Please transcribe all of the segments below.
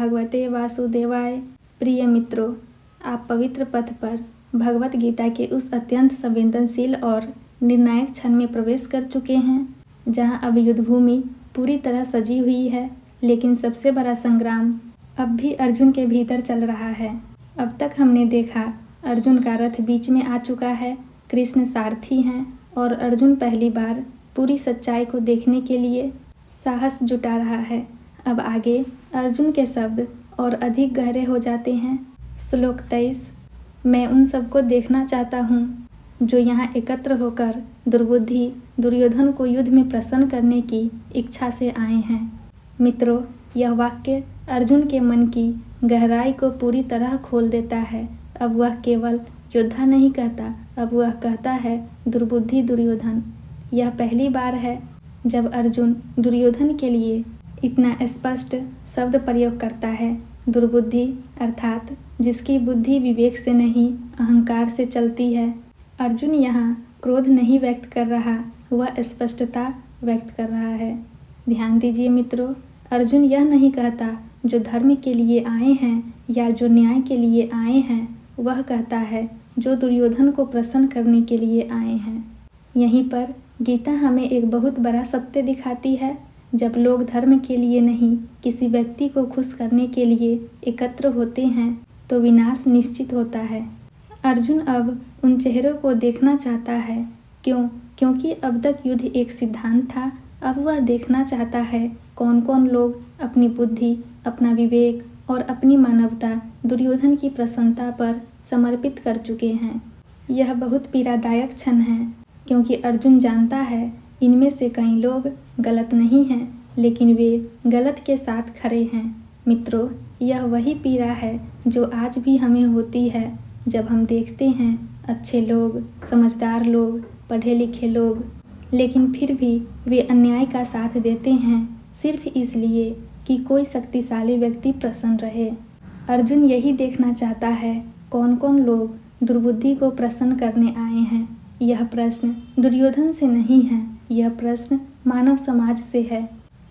भगवते वासुदेवाय। प्रिय मित्रों, आप पवित्र पथ पर भगवत गीता के उस अत्यंत संवेदनशील और निर्णायक क्षण में प्रवेश कर चुके हैं जहां अब युद्ध भूमि पूरी तरह सजी हुई है, लेकिन सबसे बड़ा संग्राम अब भी अर्जुन के भीतर चल रहा है। अब तक हमने देखा अर्जुन का रथ बीच में आ चुका है, कृष्ण सारथी हैं और अर्जुन पहली बार पूरी सच्चाई को देखने के लिए साहस जुटा रहा है। अब आगे अर्जुन के शब्द और अधिक गहरे हो जाते हैं। श्लोक 23। मैं उन सबको देखना चाहता हूँ जो यहाँ एकत्र होकर दुर्बुद्धि दुर्योधन को युद्ध में प्रसन्न करने की इच्छा से आए हैं। मित्रों, यह वाक्य अर्जुन के मन की गहराई को पूरी तरह खोल देता है। अब वह केवल योद्धा नहीं कहता, अब वह कहता है दुर्बुद्धि दुर्योधन। यह पहली बार है जब अर्जुन दुर्योधन के लिए इतना स्पष्ट शब्द प्रयोग करता है। दुर्बुद्धि अर्थात जिसकी बुद्धि विवेक से नहीं अहंकार से चलती है। अर्जुन यहाँ क्रोध नहीं व्यक्त कर रहा, वह स्पष्टता व्यक्त कर रहा है। ध्यान दीजिए मित्रों, अर्जुन यह नहीं कहता जो धर्म के लिए आए हैं या जो न्याय के लिए आए हैं, वह कहता है जो दुर्योधन को प्रसन्न करने के लिए आए हैं। यहीं पर गीता हमें एक बहुत बड़ा सत्य दिखाती है। जब लोग धर्म के लिए नहीं, किसी व्यक्ति को खुश करने के लिए एकत्र होते हैं तो विनाश निश्चित होता है। अर्जुन अब उन चेहरों को देखना चाहता है। क्यों? क्योंकि अब तक युद्ध एक सिद्धांत था, अब वह देखना चाहता है कौन कौन लोग अपनी बुद्धि, अपना विवेक और अपनी मानवता दुर्योधन की प्रसन्नता पर समर्पित कर चुके हैं। यह बहुत पीड़ादायक क्षण है, क्योंकि अर्जुन जानता है इनमें से कई लोग गलत नहीं हैं, लेकिन वे गलत के साथ खड़े हैं। मित्रों, यह वही पीड़ा है जो आज भी हमें होती है जब हम देखते हैं अच्छे लोग, समझदार लोग, पढ़े लिखे लोग, लेकिन फिर भी वे अन्याय का साथ देते हैं सिर्फ इसलिए कि कोई शक्तिशाली व्यक्ति प्रसन्न रहे। अर्जुन यही देखना चाहता है कौन कौन लोग दुर्बुद्धि को प्रसन्न करने आए हैं। यह प्रश्न दुर्योधन से नहीं है, यह प्रश्न मानव समाज से है।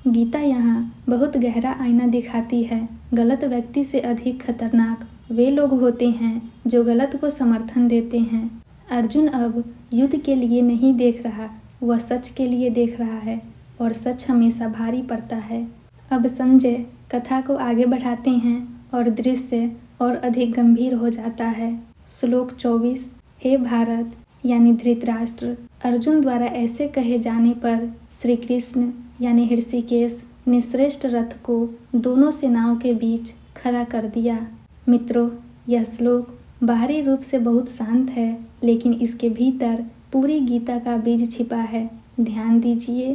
गीता यहाँ बहुत गहरा आईना दिखाती है। गलत व्यक्ति से अधिक खतरनाक वे लोग होते हैं जो गलत को समर्थन देते हैं। अर्जुन अब युद्ध के लिए नहीं देख रहा, वह सच के लिए देख रहा है और सच हमेशा भारी पड़ता है। अब संजय कथा को आगे बढ़ाते हैं और दृश्य और अधिक गंभीर हो जाता है। श्लोक 24। हे भारत यानी धृतराष्ट्र, अर्जुन द्वारा ऐसे कहे जाने पर श्री कृष्ण यानी ऋषिकेश ने श्रेष्ठ रथ को दोनों सेनाओं के बीच खड़ा कर दिया। मित्रों, यह श्लोक बाहरी रूप से बहुत शांत है, लेकिन इसके भीतर पूरी गीता का बीज छिपा है। ध्यान दीजिए,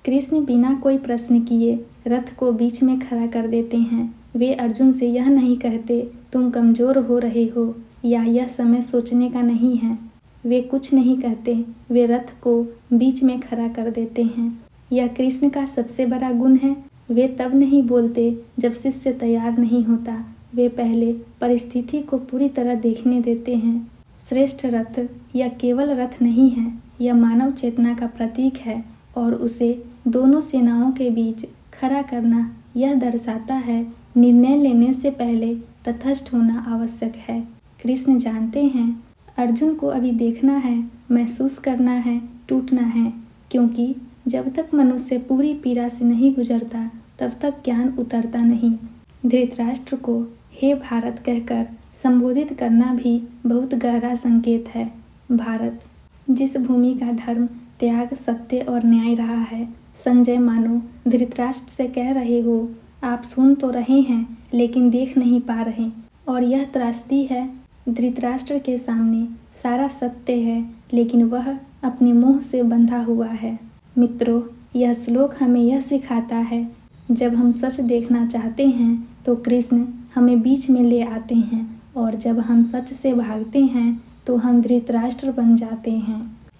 कृष्ण बिना कोई प्रश्न किए रथ को बीच में खड़ा कर देते हैं। वे अर्जुन से यह नहीं कहते तुम कमजोर हो रहे हो या यह समय सोचने का नहीं है। वे कुछ नहीं कहते, वे रथ को बीच में खड़ा कर देते हैं। यह कृष्ण का सबसे बड़ा गुण है। वे तब नहीं बोलते जब शिष्य तैयार नहीं होता, वे पहले परिस्थिति को पूरी तरह देखने देते हैं। श्रेष्ठ रथ यह केवल रथ नहीं है, यह मानव चेतना का प्रतीक है और उसे दोनों सेनाओं के बीच खड़ा करना यह दर्शाता है निर्णय लेने से पहले तटस्थ होना आवश्यक है। कृष्ण जानते हैं अर्जुन को अभी देखना है, महसूस करना है, टूटना है, क्योंकि जब तक मनुष्य पूरी पीड़ा से नहीं गुजरता तब तक ज्ञान उतरता नहीं। धृतराष्ट्र को हे भारत कहकर संबोधित करना भी बहुत गहरा संकेत है। भारत, जिस भूमि का धर्म, त्याग, सत्य और न्याय रहा है। संजय मानो धृतराष्ट्र से कह रहे हो, आप सुन तो रहे हैं लेकिन देख नहीं पा रहे, और यह त्रासदी है। धृतराष्ट्र के सामने सारा सत्य है, लेकिन वह अपने मुंह से बंधा हुआ है। मित्रों, यह श्लोक हमें यह सिखाता है जब हम सच देखना चाहते हैं तो कृष्ण हमें बीच में ले आते हैं, और जब हम सच से भागते हैं तो हम धृतराष्ट्र बन जाते हैं।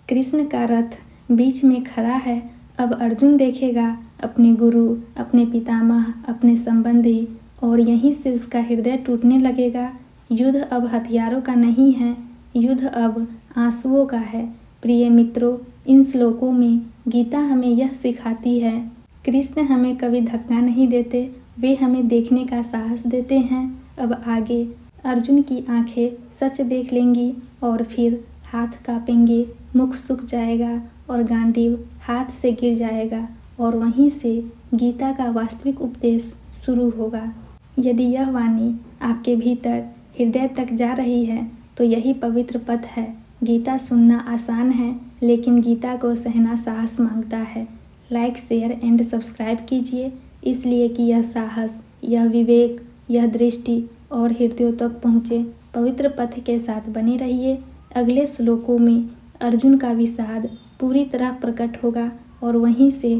कृष्ण का रथ बीच में खड़ा है। अब अर्जुन देखेगा अपने गुरु, अपने पितामह, अपने संबंधी, और यहीं से उसका हृदय टूटने लगेगा। युद्ध अब हथियारों का नहीं है, युद्ध अब आंसुओं का है। प्रिय मित्रों, इन श्लोकों में गीता हमें यह सिखाती है कृष्ण हमें कभी धक्का नहीं देते वे हमें देखने का साहस देते हैं। अब आगे अर्जुन की आंखें सच देख लेंगी और फिर हाथ कांपेंगे, मुख सूख जाएगा और गांडीव हाथ से गिर जाएगा और वहीं से गीता का वास्तविक उपदेश शुरू होगा। यदि यह वाणी आपके भीतर हृदय तक जा रही है तो यही पवित्र पथ है। गीता सुनना आसान है, लेकिन गीता को सहना साहस मांगता है। लाइक, शेयर एंड सब्सक्राइब कीजिए, इसलिए कि यह साहस, यह विवेक, यह दृष्टि और हृदयों तक पहुँचे। पवित्र पथ के साथ बने रहिए। अगले श्लोकों में अर्जुन का विषाद पूरी तरह प्रकट होगा और वहीं से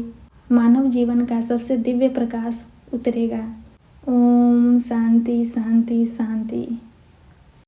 मानव जीवन का सबसे दिव्य प्रकाश उतरेगा। ओम शांति शांति शांति।